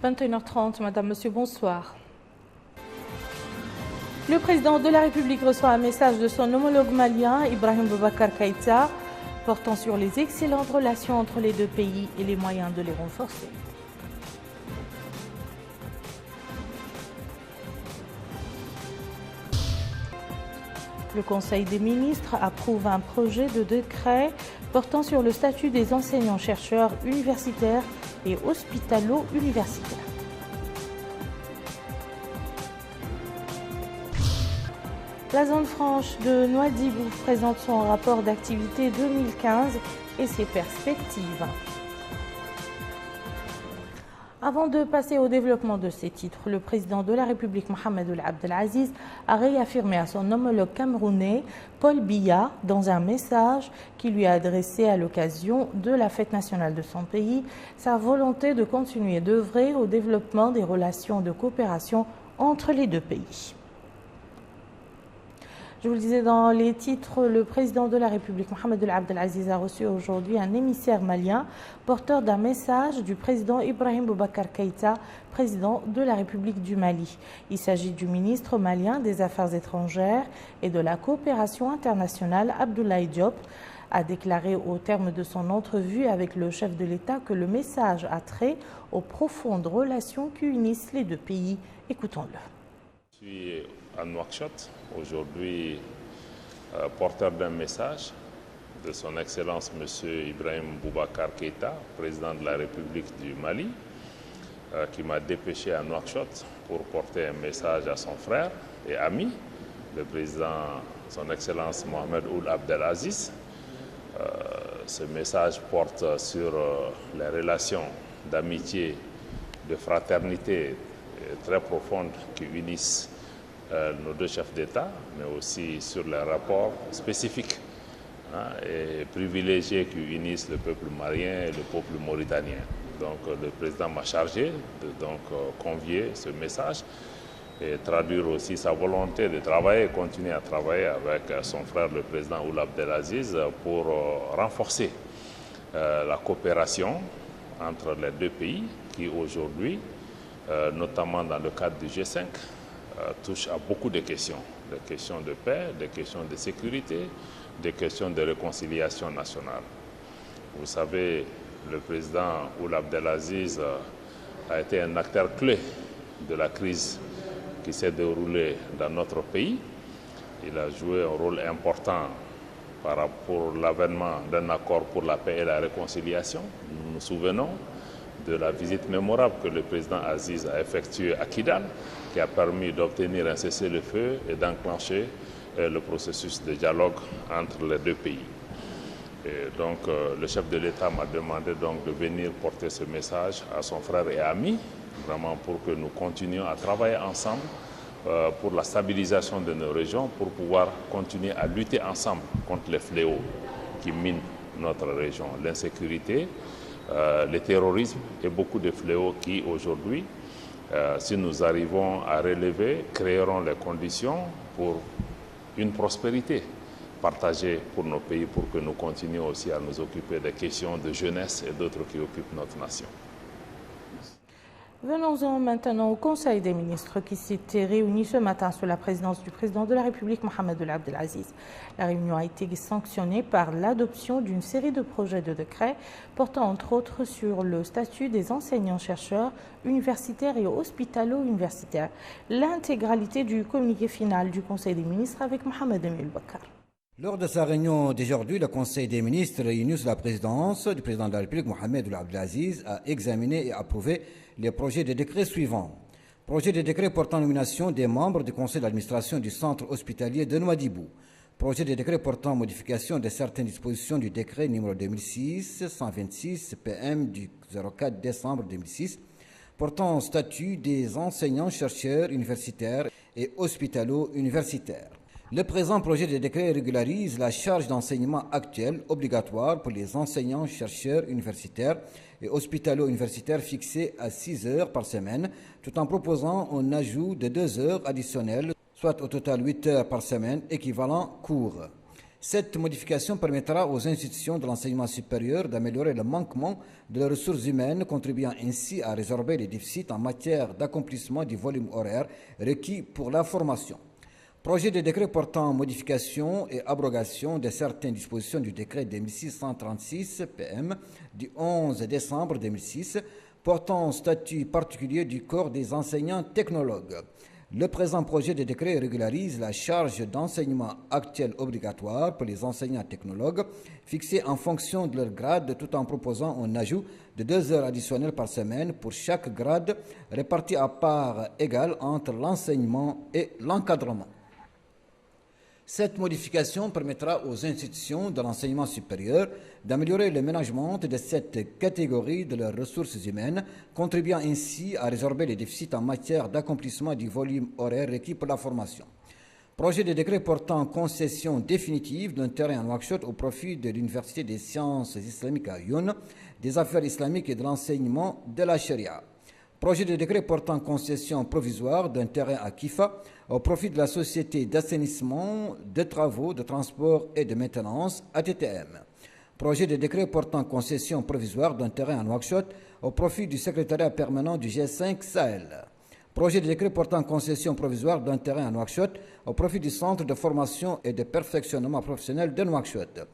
21h30, Madame, Monsieur, bonsoir. Le président de la République reçoit un message de son homologue malien, Ibrahim Boubacar Keïta, portant sur les excellentes relations entre les deux pays et les moyens de les renforcer. Le Conseil des ministres approuve un projet de décret portant sur le statut des enseignants-chercheurs universitaires et hospitalo-universitaires. La zone franche de Nouadhibou présente son rapport d'activité 2015 et ses perspectives. Avant de passer au développement de ces titres, le président de la République, Mohamed Ould Abdel Aziz, a réaffirmé à son homologue camerounais, Paul Biya, dans un message qu'il lui a adressé à l'occasion de la fête nationale de son pays, sa volonté de continuer d'œuvrer au développement des relations de coopération entre les deux pays. Je vous le disais dans les titres, le président de la République, Mohamed Ould Abdel Aziz, a reçu aujourd'hui un émissaire malien porteur d'un message du président Ibrahim Boubacar Keïta, président de la République du Mali. Il s'agit du ministre malien des Affaires étrangères et de la coopération internationale, Abdoulaye Diop, a déclaré au terme de son entrevue avec le chef de l'État que le message a trait aux profondes relations qui unissent les deux pays. Écoutons-le. Je suis à Nouakchott, aujourd'hui porteur d'un message de son Excellence M. Ibrahim Boubacar Keïta, président de la République du Mali, qui m'a dépêché à Nouakchott pour porter un message à son frère et ami, le président, son Excellence Mohamed Ould Abdel Aziz. Ce message porte sur les relations d'amitié, de fraternité très profondes qui unissent nos deux chefs d'État, mais aussi sur les rapports spécifiques et privilégiés qui unissent le peuple malien et le peuple mauritanien. Donc le président m'a chargé de convier ce message et traduire aussi sa volonté de travailler et continuer à travailler avec son frère le président Ould Abdel Aziz pour renforcer la coopération entre les deux pays qui aujourd'hui, notamment dans le cadre du G5, touche à beaucoup de questions. Des questions de paix, des questions de sécurité, des questions de réconciliation nationale. Vous savez, le président Ould Abdel Aziz a été un acteur clé de la crise qui s'est déroulée dans notre pays. Il a joué un rôle important pour l'avènement d'un accord pour la paix et la réconciliation. Nous nous souvenons de la visite mémorable que le président Aziz a effectuée à Kidal, qui a permis d'obtenir un cessez-le-feu et d'enclencher le processus de dialogue entre les deux pays. Et donc, le chef de l'État m'a demandé donc de venir porter ce message à son frère et ami, vraiment pour que nous continuions à travailler ensemble pour la stabilisation de nos régions, pour pouvoir continuer à lutter ensemble contre les fléaux qui minent notre région, l'insécurité, le terrorisme et beaucoup de fléaux qui aujourd'hui, si nous arrivons à relever, créeront les conditions pour une prospérité partagée pour nos pays, pour que nous continuions aussi à nous occuper des questions de jeunesse et d'autres qui occupent notre nation. Venons-en maintenant au Conseil des ministres qui s'était réuni ce matin sous la présidence du président de la République, Mohamed Ould Abdel Aziz. La réunion a été sanctionnée par l'adoption d'une série de projets de décrets portant entre autres sur le statut des enseignants-chercheurs universitaires et hospitalo-universitaires. L'intégralité du communiqué final du Conseil des ministres avec Mohamed Emile Bakar. Lors de sa réunion d'aujourd'hui, le Conseil des ministres réuni sous la présidence du président de la République, Mohamed Ould Abdel Aziz, a examiné et approuvé les projets de décret suivants. Projet de décret portant nomination des membres du conseil d'administration du centre hospitalier de Nouadhibou. Projet de décret portant modification de certaines dispositions du décret numéro 2006-126 PM du 04 décembre 2006 portant statut des enseignants-chercheurs universitaires et hospitalo-universitaires. Le présent projet de décret régularise la charge d'enseignement actuelle obligatoire pour les enseignants-chercheurs universitaires et hospitalo-universitaires fixée à 6 heures par semaine, tout en proposant un ajout de 2 heures additionnelles, soit au total 8 heures par semaine, équivalent cours. Cette modification permettra aux institutions de l'enseignement supérieur d'améliorer le manquement de leurs ressources humaines, contribuant ainsi à résorber les déficits en matière d'accomplissement du volume horaire requis pour la formation. Projet de décret portant modification et abrogation de certaines dispositions du décret 2636 PM du 11 décembre 2006 portant statut particulier du corps des enseignants technologues. Le présent projet de décret régularise la charge d'enseignement actuelle obligatoire pour les enseignants technologues fixée en fonction de leur grade tout en proposant un ajout de 2 heures additionnelles par semaine pour chaque grade réparti à part égale entre l'enseignement et l'encadrement. Cette modification permettra aux institutions de l'enseignement supérieur d'améliorer le management de cette catégorie de leurs ressources humaines, contribuant ainsi à résorber les déficits en matière d'accomplissement du volume horaire requis pour la formation. Projet de décret portant concession définitive d'un terrain en Nouakchott au profit de l'Université des sciences islamiques à Youn, des affaires islamiques et de l'enseignement de la Sharia. Projet de décret portant concession provisoire d'un terrain à Kifa au profit de la Société d'assainissement, de travaux, de transport et de maintenance ATTM. Projet de décret portant concession provisoire d'un terrain à Nouakchott au profit du secrétariat permanent du G5 Sahel. Projet de décret portant concession provisoire d'un terrain à Nouakchott au profit du Centre de formation et de perfectionnement professionnel de Nouakchott.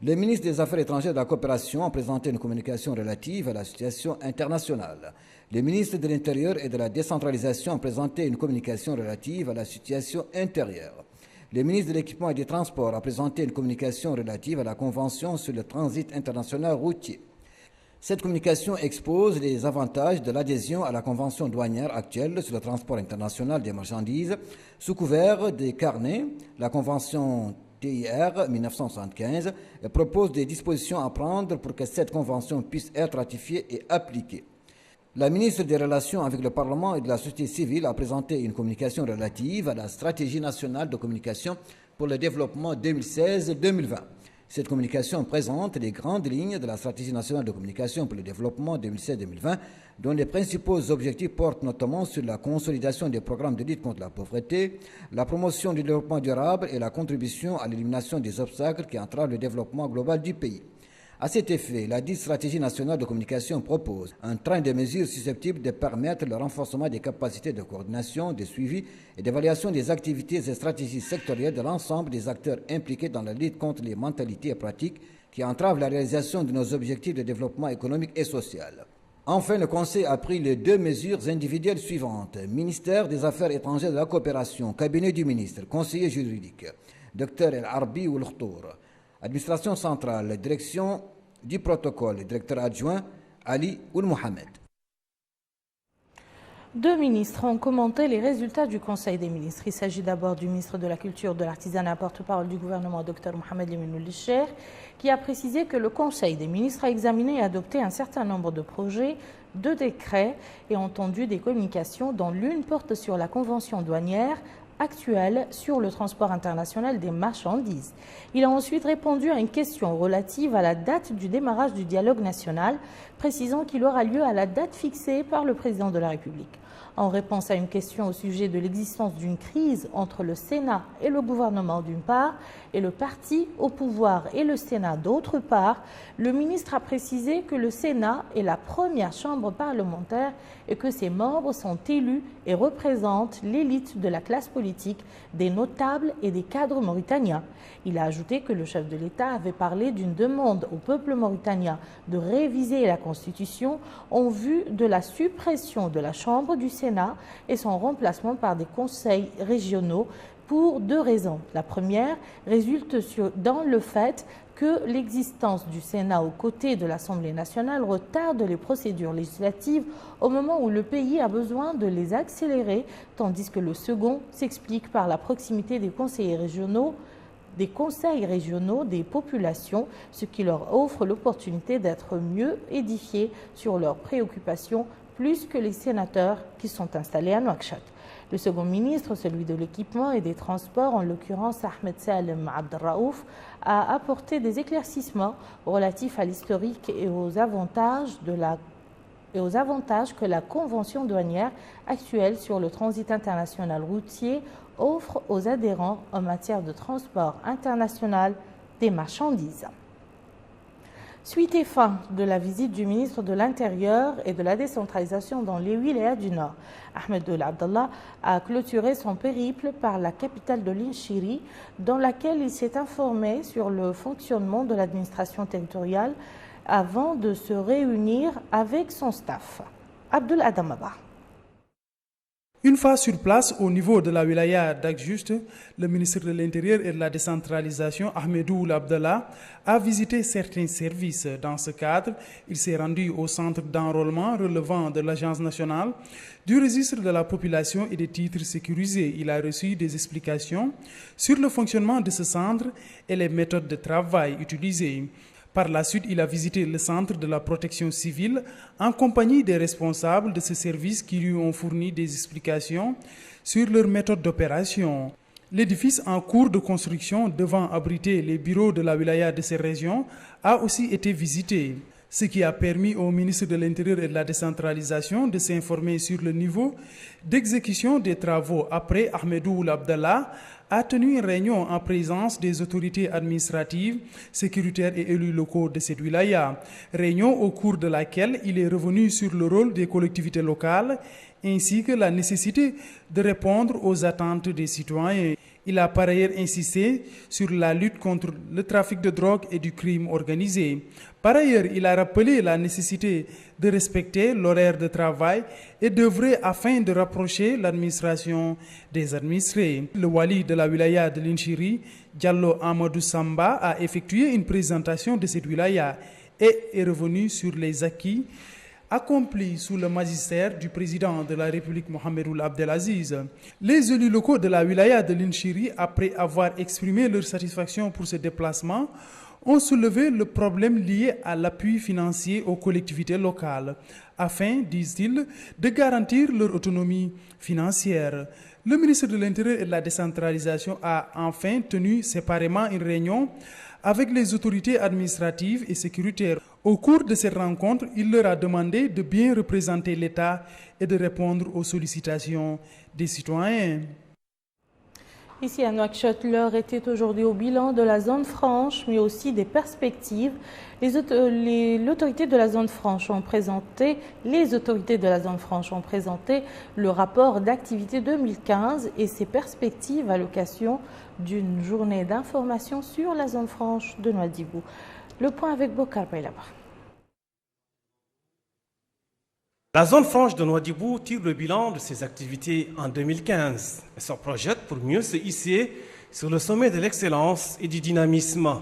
Le ministre des Affaires étrangères et de la Coopération a présenté une communication relative à la situation internationale. Le ministre de l'Intérieur et de la Décentralisation a présenté une communication relative à la situation intérieure. Le ministre de l'Équipement et des Transports a présenté une communication relative à la Convention sur le transit international routier. Cette communication expose les avantages de l'adhésion à la Convention douanière actuelle sur le transport international des marchandises sous couvert des carnets, la Convention TIR 1975 propose des dispositions à prendre pour que cette convention puisse être ratifiée et appliquée. La ministre des Relations avec le Parlement et de la société civile a présenté une communication relative à la stratégie nationale de communication pour le développement 2016-2020. Cette communication présente les grandes lignes de la stratégie nationale de communication pour le développement 2016-2020, dont les principaux objectifs portent notamment sur la consolidation des programmes de lutte contre la pauvreté, la promotion du développement durable et la contribution à l'élimination des obstacles qui entravent le développement global du pays. À cet effet, la dite stratégie nationale de communication propose un train de mesures susceptibles de permettre le renforcement des capacités de coordination, de suivi et d'évaluation des activités et stratégies sectorielles de l'ensemble des acteurs impliqués dans la lutte contre les mentalités et pratiques qui entravent la réalisation de nos objectifs de développement économique et social. Enfin, le Conseil a pris les 2 mesures individuelles suivantes. Ministère des Affaires étrangères et de la Coopération, cabinet du ministre, conseiller juridique, Dr El Arbi Ould Khtour. Administration centrale, direction du protocole, directeur adjoint Ali Ould Mohamed. 2 ministres ont commenté les résultats du Conseil des ministres. Il s'agit d'abord du ministre de la Culture, de l'Artisanat, porte-parole du gouvernement, Dr Mohamed Lemine Ould Cheikh, qui a précisé que le Conseil des ministres a examiné et adopté un certain nombre de projets, de décrets et entendu des communications dont l'une porte sur la convention douanière actuelle sur le transport international des marchandises. Il a ensuite répondu à une question relative à la date du démarrage du dialogue national, précisant qu'il aura lieu à la date fixée par le président de la République. En réponse à une question au sujet de l'existence d'une crise entre le Sénat et le gouvernement d'une part et le parti au pouvoir et le Sénat d'autre part, le ministre a précisé que le Sénat est la première chambre parlementaire et que ses membres sont élus et représentent l'élite de la classe politique, des notables et des cadres mauritaniens. Il a ajouté que le chef de l'État avait parlé d'une demande au peuple mauritanien de réviser la Constitution en vue de la suppression de la Chambre du Sénat et son remplacement par des conseils régionaux pour 2 raisons. La première résulte dans le fait que l'existence du Sénat aux côtés de l'Assemblée nationale retarde les procédures législatives au moment où le pays a besoin de les accélérer, tandis que le second s'explique par la proximité des conseils régionaux des populations, ce qui leur offre l'opportunité d'être mieux édifiés sur leurs préoccupations plus que les sénateurs qui sont installés à Nouakchott. Le second ministre, celui de l'équipement et des transports, en l'occurrence Ahmed Salem Abdelraouf, a apporté des éclaircissements relatifs à l'historique et aux avantages que la convention douanière actuelle sur le transit international routier offre aux adhérents en matière de transport international des marchandises. Suite et fin de la visite du ministre de l'Intérieur et de la décentralisation dans les wilayas du Nord, Ahmed Ould Abdallah a clôturé son périple par la capitale de l'Inchiri, dans laquelle il s'est informé sur le fonctionnement de l'administration territoriale avant de se réunir avec son staff. Abdul Adamaba. Une fois sur place au niveau de la wilaya d'Agjuste, le ministre de l'Intérieur et de la décentralisation, Ahmed Ould Abdallah, a visité certains services. Dans ce cadre, il s'est rendu au centre d'enrôlement relevant de l'Agence nationale du registre de la population et des titres sécurisés. Il a reçu des explications sur le fonctionnement de ce centre et les méthodes de travail utilisées. Par la suite, il a visité le centre de la protection civile en compagnie des responsables de ce service qui lui ont fourni des explications sur leur méthode d'opération. L'édifice en cours de construction devant abriter les bureaux de la wilaya de ces régions a aussi été visité, ce qui a permis au ministre de l'Intérieur et de la décentralisation de s'informer sur le niveau d'exécution des travaux. Après, Ahmed Ould Abdallah a tenu une réunion en présence des autorités administratives, sécuritaires et élus locaux de cette wilaya. Réunion au cours de laquelle il est revenu sur le rôle des collectivités locales ainsi que la nécessité de répondre aux attentes des citoyens. Il a par ailleurs insisté sur la lutte contre le trafic de drogue et du crime organisé. Par ailleurs, il a rappelé la nécessité de respecter l'horaire de travail et d'œuvrer afin de rapprocher l'administration des administrés. Le wali de la wilaya de l'Inchiri, Diallo Amadou Samba, a effectué une présentation de cette wilaya et est revenu sur les acquis accompli sous le magistère du président de la République Mohamed Ould Abdelaziz. Les élus locaux de la wilaya de l'Inchiri, après avoir exprimé leur satisfaction pour ce déplacement, ont soulevé le problème lié à l'appui financier aux collectivités locales, afin, disent-ils, de garantir leur autonomie financière. Le ministre de l'Intérieur et de la décentralisation a enfin tenu séparément une réunion avec les autorités administratives et sécuritaires. Au cours de cette rencontre, il leur a demandé de bien représenter l'État et de répondre aux sollicitations des citoyens. Ici à Nouakchott, l'heure était aujourd'hui au bilan de la zone franche, mais aussi des perspectives. Les autorités de la zone franche ont présenté le rapport d'activité 2015 et ses perspectives à l'occasion d'une journée d'information sur la zone franche de Nouadhibou. Le point avec Bokar Baylaba. La zone franche de Nouadhibou tire le bilan de ses activités en 2015 et se projette pour mieux se hisser sur le sommet de l'excellence et du dynamisme.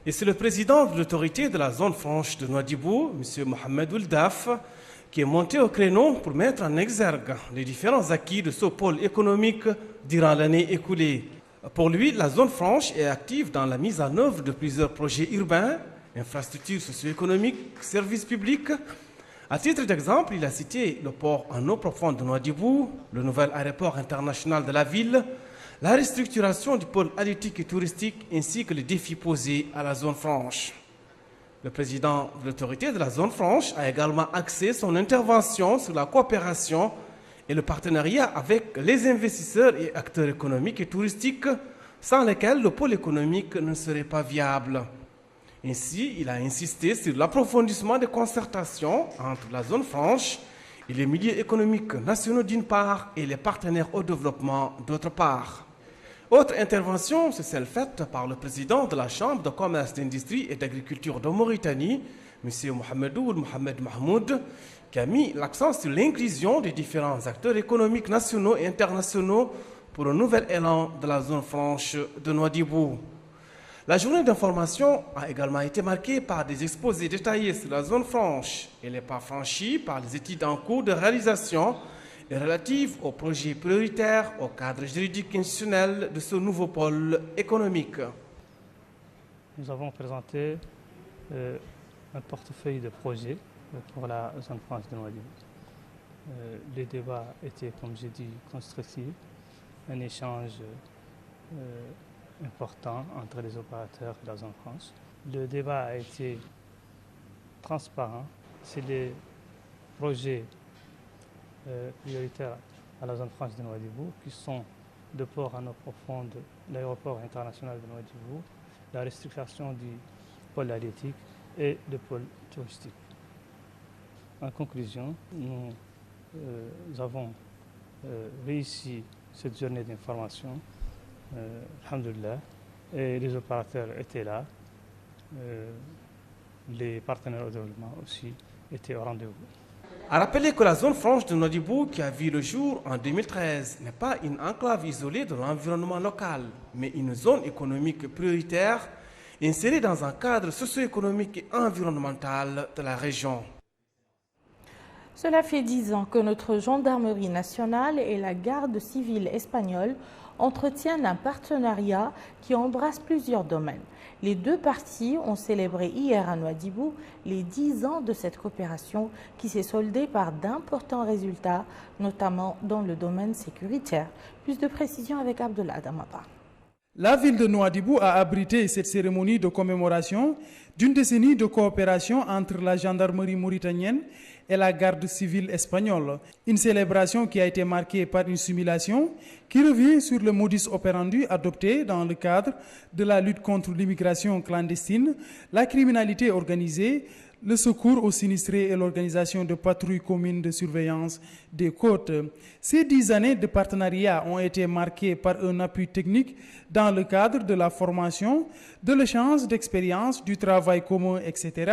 Et c'est le président de l'autorité de la zone franche de Nouadhibou, M. Mohamed Ould Abdallah, qui est monté au créneau pour mettre en exergue les différents acquis de ce pôle économique durant l'année écoulée. Pour lui, la zone franche est active dans la mise en œuvre de plusieurs projets urbains, infrastructures socio-économiques, services publics. À titre d'exemple, il a cité le port en eau profonde de Nouadhibou, le nouvel aéroport international de la ville, la restructuration du pôle halieutique et touristique ainsi que les défis posés à la zone franche. Le président de l'autorité de la zone franche a également axé son intervention sur la coopération et le partenariat avec les investisseurs et acteurs économiques et touristiques sans lesquels le pôle économique ne serait pas viable. Ainsi, il a insisté sur l'approfondissement des concertations entre la zone franche et les milieux économiques nationaux d'une part et les partenaires au développement d'autre part. Autre intervention, c'est celle faite par le président de la Chambre de commerce, d'industrie et d'agriculture de Mauritanie, M. Mohamed Ould Mahmoud, qui a mis l'accent sur l'inclusion des différents acteurs économiques nationaux et internationaux pour un nouvel élan de la zone franche de Nouadhibou. La journée d'information a également été marquée par des exposés détaillés sur la zone franche et les pas franchis par les études en cours de réalisation et relatives aux projets prioritaires au cadre juridique institutionnel de ce nouveau pôle économique. Nous avons présenté un portefeuille de projets pour la zone franche de Nouadhibou. Les débats étaient, comme j'ai dit, constructifs, un échange important entre les opérateurs et la zone franche. Le débat a été transparent. C'est les projets prioritaires à la zone franche de Nouadhibou qui sont le port en eau profonde, l'aéroport international de Nouadhibou, la restructuration du pôle halieutique et le pôle touristique. En conclusion, nous avons réussi cette journée d'information, alhamdoulilah, et les opérateurs étaient là, les partenaires au développement aussi étaient au rendez-vous. À rappeler que la zone franche de Nouadhibou, qui a vu le jour en 2013, n'est pas une enclave isolée de l'environnement local, mais une zone économique prioritaire insérée dans un cadre socio-économique et environnemental de la région. Cela fait 10 ans que notre gendarmerie nationale et la garde civile espagnole entretiennent un partenariat qui embrasse plusieurs domaines. Les deux parties ont célébré hier à Nouadhibou les 10 ans de cette coopération qui s'est soldée par d'importants résultats, notamment dans le domaine sécuritaire. Plus de précisions avec Abdullah Damata. La ville de Nouadhibou a abrité cette cérémonie de commémoration d'une décennie de coopération entre la gendarmerie mauritanienne et la garde civile espagnole. Une célébration qui a été marquée par une simulation qui revient sur le modus operandi adopté dans le cadre de la lutte contre l'immigration clandestine, la criminalité organisée, le secours aux sinistrés et l'organisation de patrouilles communes de surveillance des côtes. Ces 10 années de partenariat ont été marquées par un appui technique dans le cadre de la formation, de l'échange d'expériences, du travail commun, etc.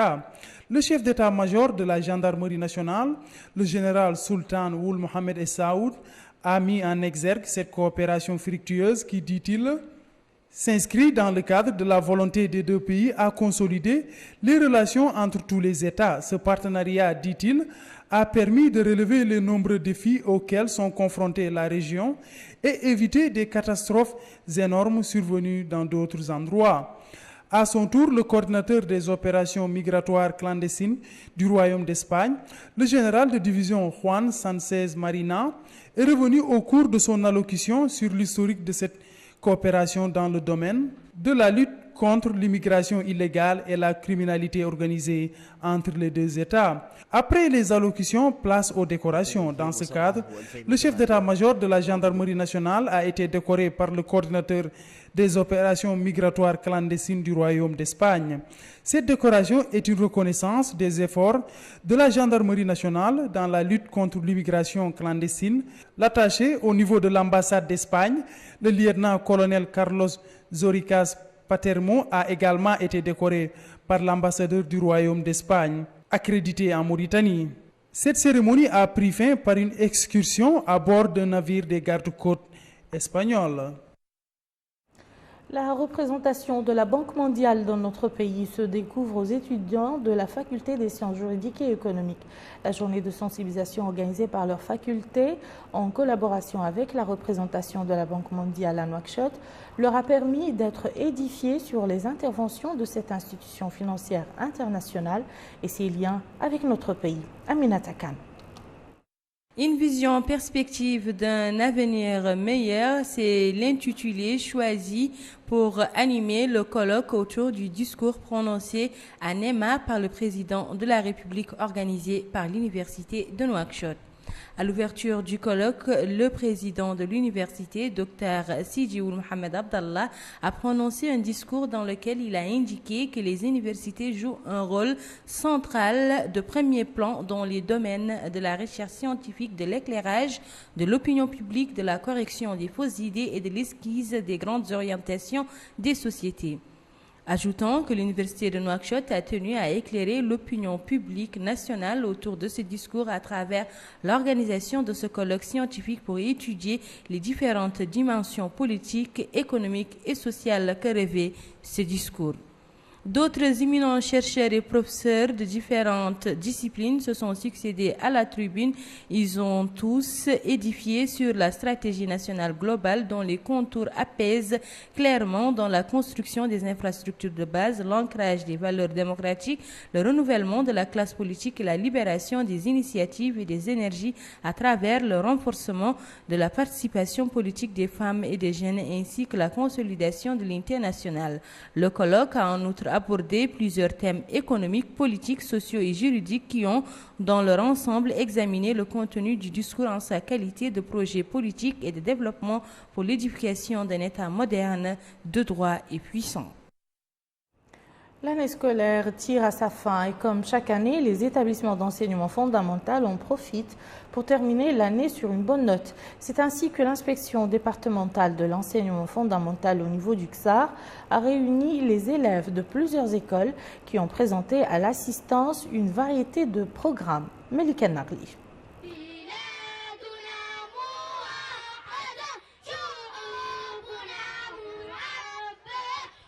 Le chef d'état-major de la gendarmerie nationale, le général Sultan Ould Mohamed Essaoud, a mis en exergue cette coopération fructueuse qui, dit-il, s'inscrit dans le cadre de la volonté des deux pays à consolider les relations entre tous les États. Ce partenariat, dit-il, a permis de relever les nombreux défis auxquels sont confrontées la région et éviter des catastrophes énormes survenues dans d'autres endroits. À son tour, le coordinateur des opérations migratoires clandestines du Royaume d'Espagne, le général de division Juan Sánchez Marina, est revenu au cours de son allocution sur l'historique de cette coopération dans le domaine de la lutte contre l'immigration illégale et la criminalité organisée entre les deux États. Après les allocutions, place aux décorations. Dans ce cadre, le chef d'état-major de la gendarmerie nationale a été décoré par le coordinateur des opérations migratoires clandestines du Royaume d'Espagne. Cette décoration est une reconnaissance des efforts de la gendarmerie nationale dans la lutte contre l'immigration clandestine. L'attaché au niveau de l'ambassade d'Espagne, le lieutenant-colonel Carlos Zoricas Patermo, a également été décoré par l'ambassadeur du Royaume d'Espagne, accrédité en Mauritanie. Cette cérémonie a pris fin par une excursion à bord d'un navire des gardes-côtes espagnols. La représentation de la Banque mondiale dans notre pays se découvre aux étudiants de la faculté des sciences juridiques et économiques. La journée de sensibilisation organisée par leur faculté en collaboration avec la représentation de la Banque mondiale à Nouakchott leur a permis d'être édifiés sur les interventions de cette institution financière internationale et ses liens avec notre pays. Aminata Khan. Une vision en perspective d'un avenir meilleur, c'est l'intitulé choisi pour animer le colloque autour du discours prononcé à Néma par le président de la République organisé par l'Université de Nouakchott. À l'ouverture du colloque, le président de l'université, Dr Sidi Ould Mohamed Abdallah, a prononcé un discours dans lequel il a indiqué que les universités jouent un rôle central de premier plan dans les domaines de la recherche scientifique, de l'éclairage, de l'opinion publique, de la correction des fausses idées et de l'esquisse des grandes orientations des sociétés. Ajoutant que l'Université de Nouakchott a tenu à éclairer l'opinion publique nationale autour de ce discours à travers l'organisation de ce colloque scientifique pour étudier les différentes dimensions politiques, économiques et sociales que revêt ce discours. D'autres éminents chercheurs et professeurs de différentes disciplines se sont succédés à la tribune. Ils ont tous édifié sur la stratégie nationale globale dont les contours apaisent clairement dans la construction des infrastructures de base, l'ancrage des valeurs démocratiques, le renouvellement de la classe politique et la libération des initiatives et des énergies à travers le renforcement de la participation politique des femmes et des jeunes ainsi que la consolidation de l'unité nationale. Le colloque a en outre abordé plusieurs thèmes économiques, politiques, sociaux et juridiques qui ont, dans leur ensemble, examiné le contenu du discours en sa qualité de projet politique et de développement pour l'édification d'un État moderne, de droit et puissant. L'année scolaire tire à sa fin et comme chaque année, les établissements d'enseignement fondamental en profitent pour terminer l'année sur une bonne note. C'est ainsi que l'inspection départementale de l'enseignement fondamental au niveau du XAR a réuni les élèves de plusieurs écoles qui ont présenté à l'assistance une variété de programmes. Melika Nagli.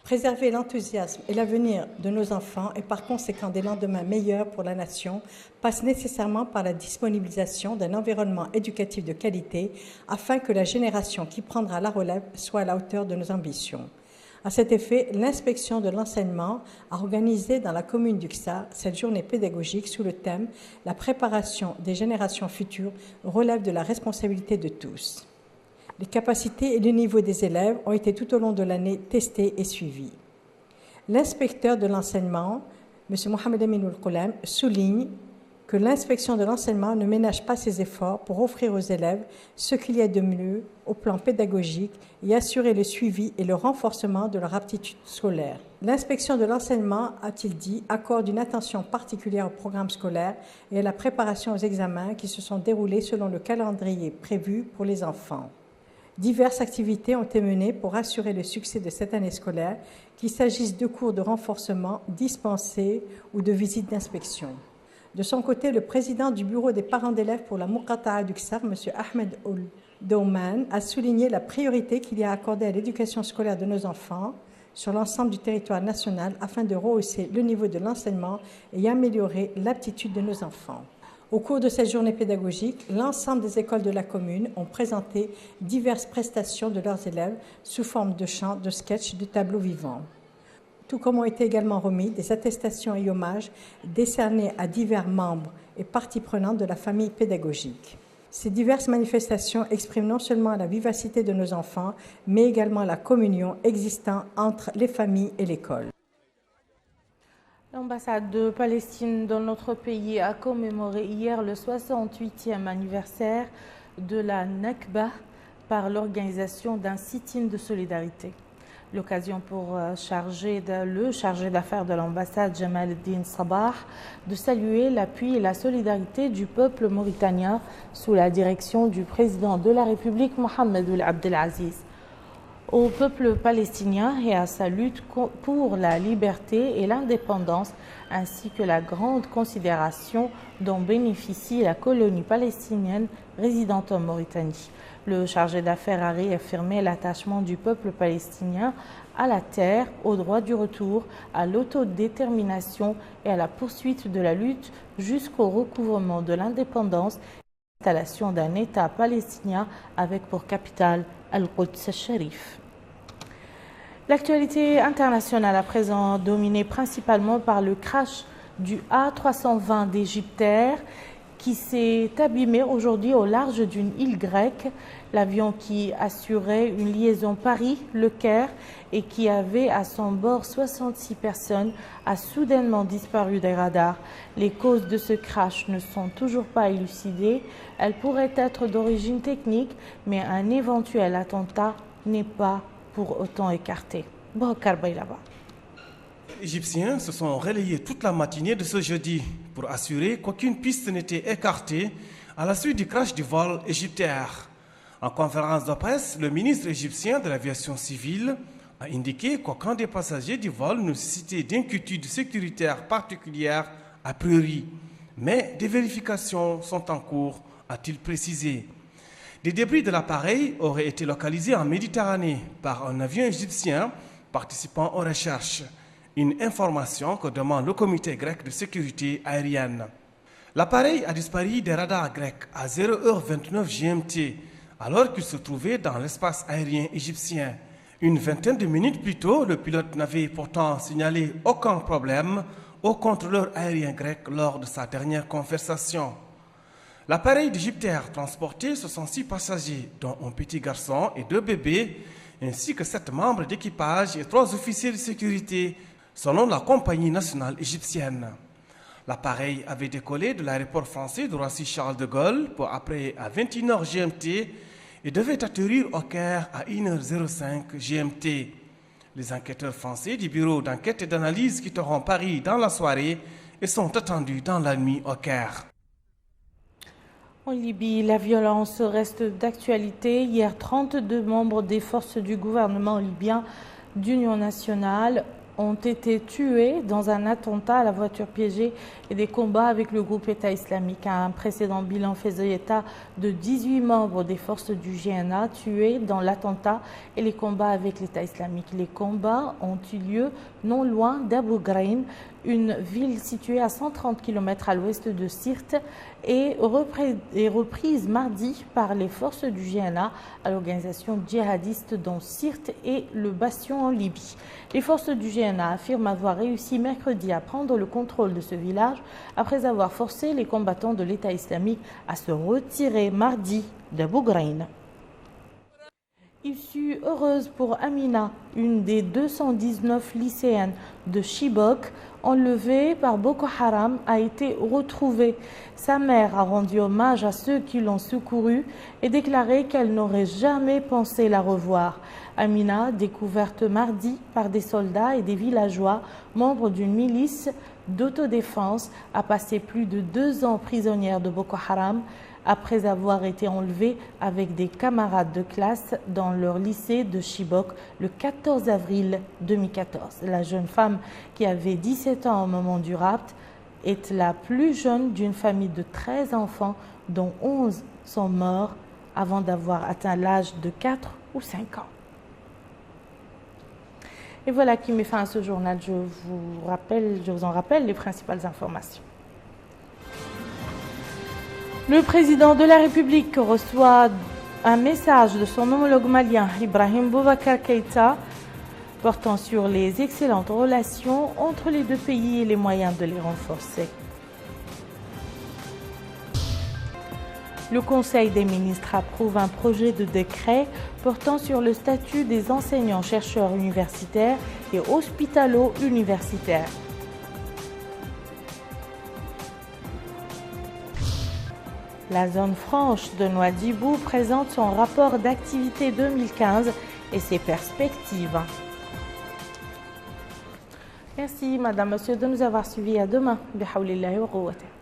Préserver l'enthousiasme et l'avenir de nos enfants et par conséquent des lendemains meilleurs pour la nation passe nécessairement par la disponibilisation d'un environnement éducatif de qualité afin que la génération qui prendra la relève soit à la hauteur de nos ambitions. À cet effet, l'inspection de l'enseignement a organisé dans la commune du XAR cette journée pédagogique sous le thème « La préparation des générations futures relève de la responsabilité de tous ». Les capacités et le niveau des élèves ont été tout au long de l'année testés et suivis. L'inspecteur de l'enseignement, M. Mohamed Aminoul Koulam, souligne que l'inspection de l'enseignement ne ménage pas ses efforts pour offrir aux élèves ce qu'il y a de mieux au plan pédagogique et assurer le suivi et le renforcement de leur aptitude scolaire. L'inspection de l'enseignement, a-t-il dit, accorde une attention particulière au programme scolaire et à la préparation aux examens qui se sont déroulés selon le calendrier prévu pour les enfants. Diverses activités ont été menées pour assurer le succès de cette année scolaire, qu'il s'agisse de cours de renforcement dispensés ou de visites d'inspection. De son côté, le président du bureau des parents d'élèves pour la Muqata'a du XAR, M. Ahmed Ould Douman, a souligné la priorité qu'il y a accordée à l'éducation scolaire de nos enfants sur l'ensemble du territoire national afin de rehausser le niveau de l'enseignement et améliorer l'aptitude de nos enfants. Au cours de cette journée pédagogique, l'ensemble des écoles de la commune ont présenté diverses prestations de leurs élèves sous forme de chants, de sketchs, de tableaux vivants. Tout comme ont été également remis des attestations et hommages décernés à divers membres et parties prenantes de la famille pédagogique. Ces diverses manifestations expriment non seulement la vivacité de nos enfants, mais également la communion existant entre les familles et l'école. L'ambassade de Palestine dans notre pays a commémoré hier le 68e anniversaire de la Nakba par l'organisation d'un sit-in de solidarité. L'occasion pour le chargé d'affaires de l'ambassade Jamal Eddine Sabah de saluer l'appui et la solidarité du peuple mauritanien sous la direction du président de la République Mohamed Ould Abdelaziz. Au peuple palestinien et à sa lutte pour la liberté et l'indépendance, ainsi que la grande considération dont bénéficie la colonie palestinienne résidente en Mauritanie. Le chargé d'affaires a réaffirmé l'attachement du peuple palestinien à la terre, au droit du retour, à l'autodétermination et à la poursuite de la lutte jusqu'au recouvrement de l'indépendance et l'installation d'un État palestinien avec pour capitale Al-Quds al-Sharif. L'actualité internationale à présent dominée principalement par le crash du A320 d'Égyptair qui s'est abîmé aujourd'hui au large d'une île grecque. L'avion qui assurait une liaison Paris-Le Caire et qui avait à son bord 66 personnes a soudainement disparu des radars. Les causes de ce crash ne sont toujours pas élucidées. Elles pourraient être d'origine technique, mais un éventuel attentat n'est pas pour autant écarté. Les Égyptiens se sont relayés toute la matinée de ce jeudi pour assurer qu'aucune piste n'était écartée à la suite du crash du vol égyptaire. En conférence de presse, le ministre égyptien de l'aviation civile a indiqué qu'aucun des passagers du vol ne suscitait d'inquiétude sécuritaire particulière a priori, mais des vérifications sont en cours, a-t-il précisé. Des débris de l'appareil auraient été localisés en Méditerranée par un avion égyptien participant aux recherches, une information que demande le comité grec de sécurité aérienne. L'appareil a disparu des radars grecs à 0h29 GMT, alors qu'il se trouvait dans l'espace aérien égyptien. Une vingtaine de minutes plus tôt, le pilote n'avait pourtant signalé aucun problème au contrôleur aérien grec lors de sa dernière conversation. L'appareil d'Égyptair transportait 66 passagers, dont un petit garçon et 2 bébés, ainsi que 7 membres d'équipage et 3 officiers de sécurité, selon la compagnie nationale égyptienne. L'appareil avait décollé de l'aéroport français de Roissy-Charles de Gaulle pour après à 21h GMT et devait atterrir au Caire à 1h05 GMT. Les enquêteurs français du bureau d'enquête et d'analyse quitteront Paris dans la soirée et sont attendus dans la nuit au Caire. En Libye, la violence reste d'actualité. Hier, 32 membres des forces du gouvernement libyen d'Union nationale ont été tués dans un attentat à la voiture piégée et des combats avec le groupe État islamique. Un précédent bilan faisait état de 18 membres des forces du GNA tués dans l'attentat et les combats avec l'État islamique. Les combats ont eu lieu non loin d'Abu Ghraib, une ville située à 130 km à l'ouest de Sirte et reprise mardi par les forces du GNA à l'organisation djihadiste dont Sirte et le Bastion en Libye. Les forces du GNA affirment avoir réussi mercredi à prendre le contrôle de ce village après avoir forcé les combattants de l'État islamique à se retirer mardi d'Abu Ghraib. Issue heureuse pour Amina, une des 219 lycéennes de Chibok enlevée par Boko Haram a été retrouvée. Sa mère a rendu hommage à ceux qui l'ont secourue et déclaré qu'elle n'aurait jamais pensé la revoir. Amina, découverte mardi par des soldats et des villageois, membres d'une milice d'autodéfense, a passé plus de 2 ans prisonnière de Boko Haram après avoir été enlevée avec des camarades de classe dans leur lycée de Chibok le 14 avril 2014. La jeune femme, qui avait 17 ans au moment du rapt, est la plus jeune d'une famille de 13 enfants, dont 11 sont morts avant d'avoir atteint l'âge de 4 ou 5 ans. Et voilà qui met fin à ce journal. Je vous en rappelle les principales informations. Le président de la République reçoit un message de son homologue malien, Ibrahim Boubacar Keïta, portant sur les excellentes relations entre les deux pays et les moyens de les renforcer. Le Conseil des ministres approuve un projet de décret portant sur le statut des enseignants-chercheurs universitaires et hospitalo-universitaires. La zone franche de Nouadhibou présente son rapport d'activité 2015 et ses perspectives. Merci, Madame, Monsieur, de nous avoir suivis. À demain. Bihawlillahi wa quwwatihi.